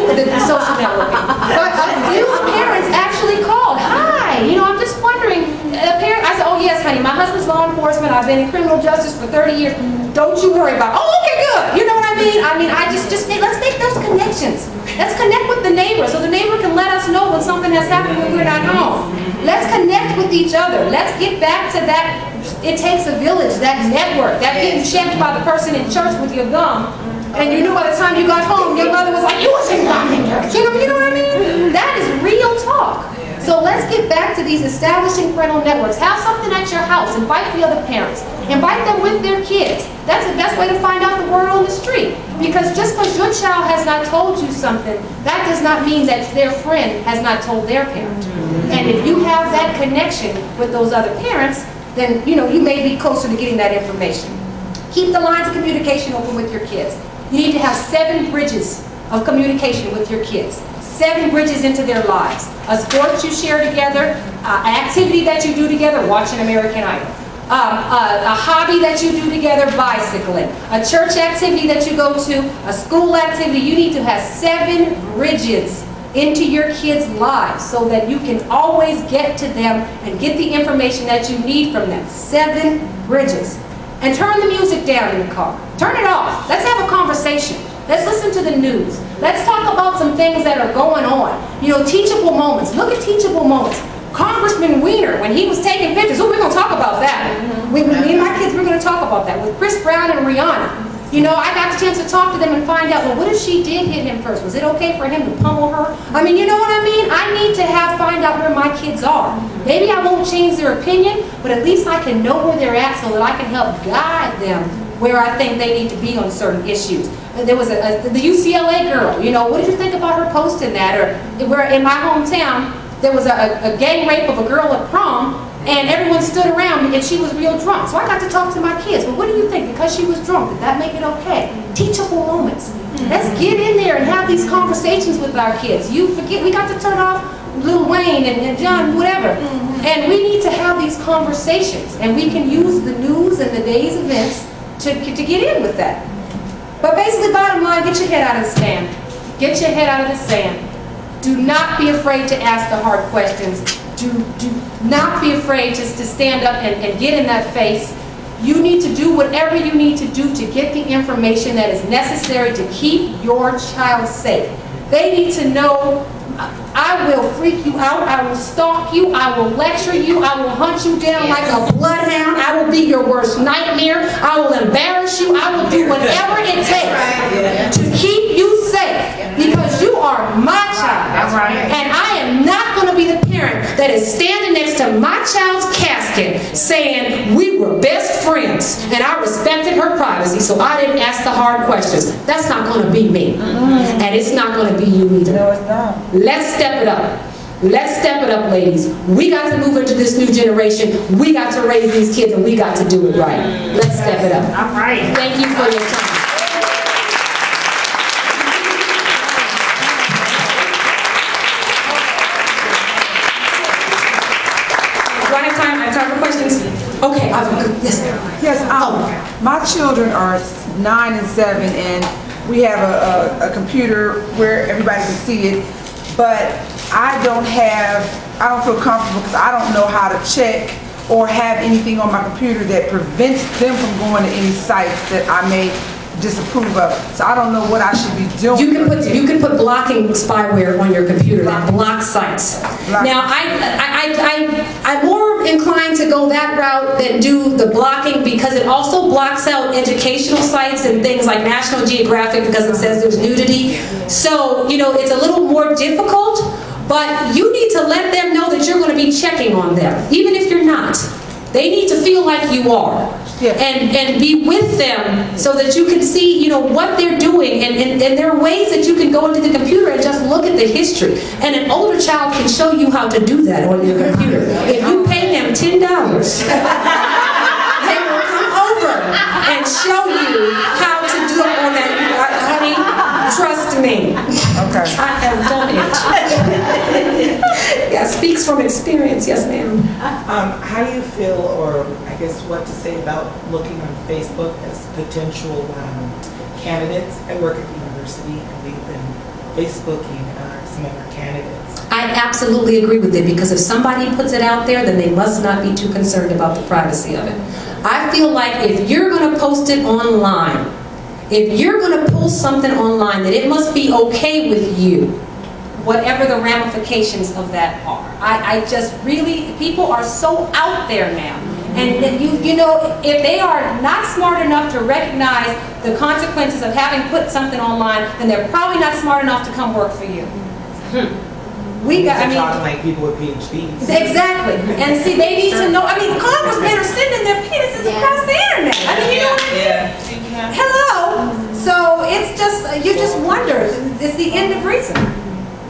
The social networking. But a few parents actually called. Hi, you know, I'm just wondering. A parent, I said, oh yes, honey, my husband's law enforcement. I've been in criminal justice for 30 years. Don't you worry about it. Oh, okay, good. You know what I mean? Let's make those connections. Let's connect with the neighbor so the neighbor can let us know when something has happened when we're not home. Let's connect with each other. Let's get back to that, it takes a village, that network, that getting checked by the person in church with your gum. And you knew by the time you got home, your mother was like, you wasn't lying. You know what I mean? That is real talk. So let's get back to these establishing parental networks. Have something at your house. Invite the other parents. Invite them with their kids. That's the best way to find out the word on the street. Because just because your child has not told you something, that does not mean that their friend has not told their parent. And if you have that connection with those other parents, then you know you may be closer to getting that information. Keep the lines of communication open with your kids. You need to have 7 bridges of communication with your kids. 7 bridges into their lives. A sport you share together, an activity that you do together, watching American Idol. A hobby that you do together, bicycling. A church activity that you go to, a school activity. You need to have 7 bridges into your kids' lives so that you can always get to them and get the information that you need from them. 7 bridges. And turn the music down in the car. Turn it off. Let's have a conversation. Let's listen to the news. Let's talk about some things that are going on. You know, teachable moments. Look at teachable moments. Congressman Weiner, when he was taking pictures, oh, we're going to talk about that. Me and my kids, we're going to talk about that with Chris Brown and Rihanna. You know, I got the chance to talk to them and find out, well, what if she did hit him first? Was it okay for him to pummel her? I mean, you know what I mean? I need to find out where my kids are. Maybe I won't change their opinion, but at least I can know where they're at so that I can help guide them where I think they need to be on certain issues. There was the UCLA girl, you know, what did you think about her posting that? Or where in my hometown, there was a gang rape of a girl at prom, and everyone stood around me, and she was real drunk. So I got to talk to my kids. Well, what do you think? Because she was drunk, did that make it okay? Teachable moments. Let's get in there and have these conversations with our kids. You forget, we got to turn off Lil Wayne and John, whatever. And we need to have these conversations. And we can use the news and the day's events to get in with that. But basically, bottom line, get your head out of the sand. Get your head out of the sand. Do not be afraid to ask the hard questions. Do not be afraid just to stand up and get in that face. You need to do whatever you need to do to get the information that is necessary to keep your child safe. They need to know, I will freak you out, I will stalk you, I will lecture you, I will hunt you down like a bloodhound, I will be your worst nightmare, I will embarrass you, I will do whatever it takes to keep you safe, because you are my child. And I am not going to be the parent that is standing next to my child's casket saying we were best friends and I respected her privacy, so I didn't ask the hard questions. That's not going to be me. And it's not going to be you either. No, it's not. Let's step it up. Let's step it up, ladies. We got to move into this new generation. We got to raise these kids, and we got to do it right. Let's step it up. All right. Thank you for your time. Do I have time? I have time for questions? Okay, yes. Yes, my children are 9 and 7, and we have a computer where everybody can see it, but I don't feel comfortable because I don't know how to check or have anything on my computer that prevents them from going to any sites that I may disapprove of. So I don't know what I should be doing. You can put blocking spyware on your computer that blocks sites. Now I'm more inclined to go that route than do the blocking, because it also blocks out educational sites and things like National Geographic because it says there's nudity. So, you know, it's a little more difficult, but you need to let them know that you're going to be checking on them, even if you're not. They need to feel like you are. Yes. And be with them so that you can see, you know, what they're doing, and there are ways that you can go into the computer and just look at the history, and an older child can show you how to do that on your computer. If you pay them $10, they will come over and show you how to do it on that. Honey, trust me. Okay. I have done it. Yeah, speaks from experience. Yes, ma'am. How do you feel, or I guess what to say about looking on Facebook as potential candidates? I work at the university, and we've been Facebooking some of our candidates. I absolutely agree with it, because if somebody puts it out there, then they must not be too concerned about the privacy of it. I feel like if you're going to post it online, if you're going to post something online, that it must be okay with you, whatever the ramifications of that are. I just really, people are so out there now. And you know, if they are not smart enough to recognize the consequences of having put something online, then they're probably not smart enough to come work for you. Talking like people with PhDs. Exactly. And see, they need to know, I mean, congressmen are sending their penises across the internet. I mean, you know what I mean? Hello. So it's just, you just wonder, it's the end of reason.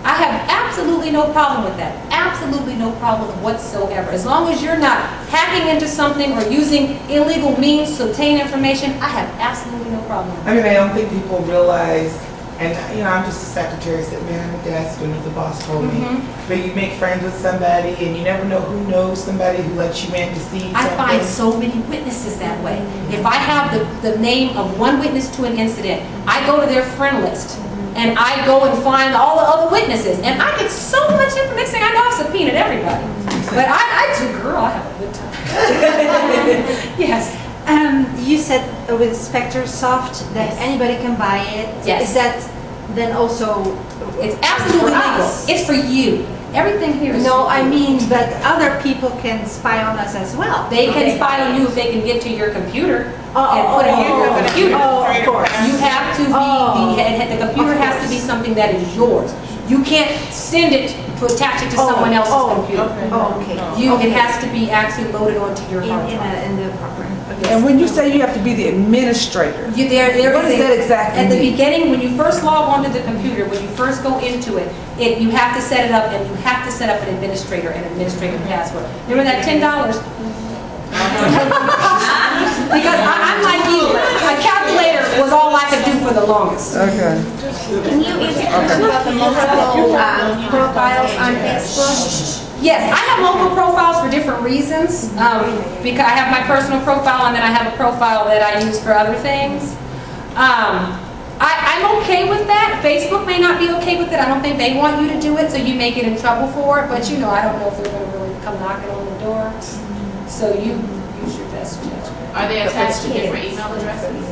I have absolutely no problem with that. Absolutely no problem whatsoever. As long as you're not hacking into something or using illegal means to obtain information, I have absolutely no problem with that. I mean, I don't think people realize, and you know, I'm just a secretary sitting behind the desk doing what the boss told me. But you make friends with somebody, and you never know who knows somebody who lets you in to see something. I find so many witnesses that way. If I have the name of one witness to an incident, I go to their friend list. And I go and find all the other witnesses, and I get so much information. Next thing I know, I've subpoenaed everybody. But I do, girl, I have a good time. Yes. You said with Spectre Soft that anybody can buy it. Yes. Is that then also? It's absolutely legal. It's for you. Everything here is No, for I you. mean, but other people can spy on us as well. They can spy on you if they can get to your computer and put it on your computer. Of course. You have to be, the computer has to be something that is yours. You can't send it to attach it to someone else's computer. Okay. It has to be actually loaded onto your hard drive. In the proper. And when you say you have to be the administrator, What does that exactly At the mean? beginning, when you first log onto the computer, when you first go into it, you have to set it up, and you have to set up an administrator password. Remember that $10? Because I'm like you. A calculator was all I could do for the longest. Okay. Can you answer about the multiple profiles on Facebook? Yes, I have multiple profiles for different reasons. Because I have my personal profile, and then I have a profile that I use for other things. I'm okay with that. Facebook may not be okay with it. I don't think they want you to do it, so you may get in trouble for it. But you know, I don't know if they're going to really come knocking on the door. So you use your best judgment. Are they attached to different email addresses?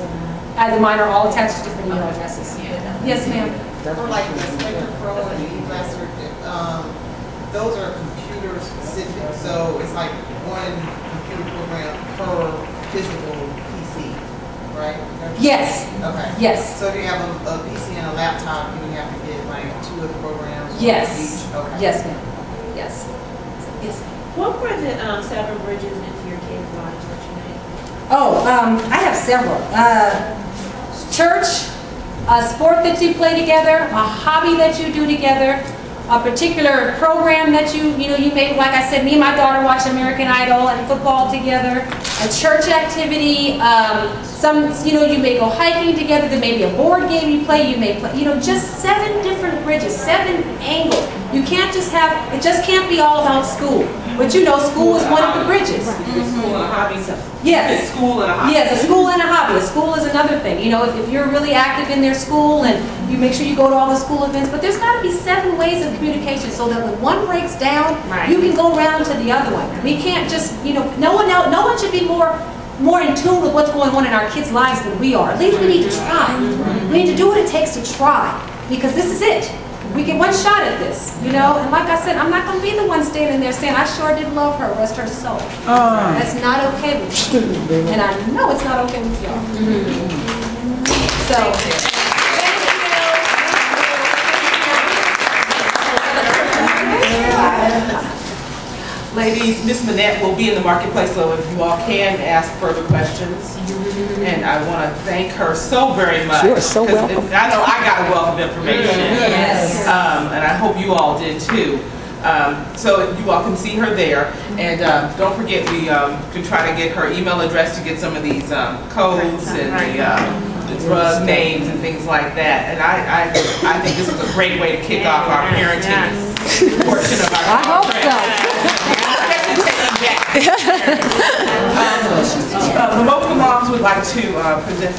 Mine are all attached to different email addresses. Yes, ma'am. For like the Spectre Pro and the E-Blaster, those are computer specific. So it's like one computer program per physical PC, right? Yes. Okay. Yes. So if you have a PC and a laptop, you have to get like 2 of the programs for Yes. each? Okay. Yes, ma'am. Yes. Yes. What were the 7 bridges into your kids' lives? What's your name? Oh, I have several. Church, a sport that you play together, a hobby that you do together, a particular program that you may, like I said, me and my daughter watch American Idol and football together, a church activity, you may go hiking together, there may be a board game you play, just 7 different bridges, 7 angles. You can't just it just can't be all about school. But school is one of the bridges. School and a hobby. Yes. School and a hobby. Yes, a school and a hobby. A school is another thing. If you're really active in their school and you make sure you go to all the school events, but there's got to be 7 ways of communication so that when one breaks down, you can go around to the other one. We can't just, no one should be more in tune with what's going on in our kids' lives than we are. At least we need to try. We need to do what it takes to try, because this is it. We get one shot at this, and like I said, I'm not going to be the one standing there saying, I sure did love her, rest her soul. That's not okay with me. And I know it's not okay with y'all. So, Ladies, Miss Manette will be in the marketplace, so if you all can ask further questions. And I want to thank her so very much. You're so welcome. I know I got a wealth of information. Yes. And I hope you all did too. So you all can see her there. And don't forget, we can try to get her email address to get some of these codes and the drug names and things like that. And I think this is a great way to kick off our parenting portion of our conference. The Mocha moms would like to present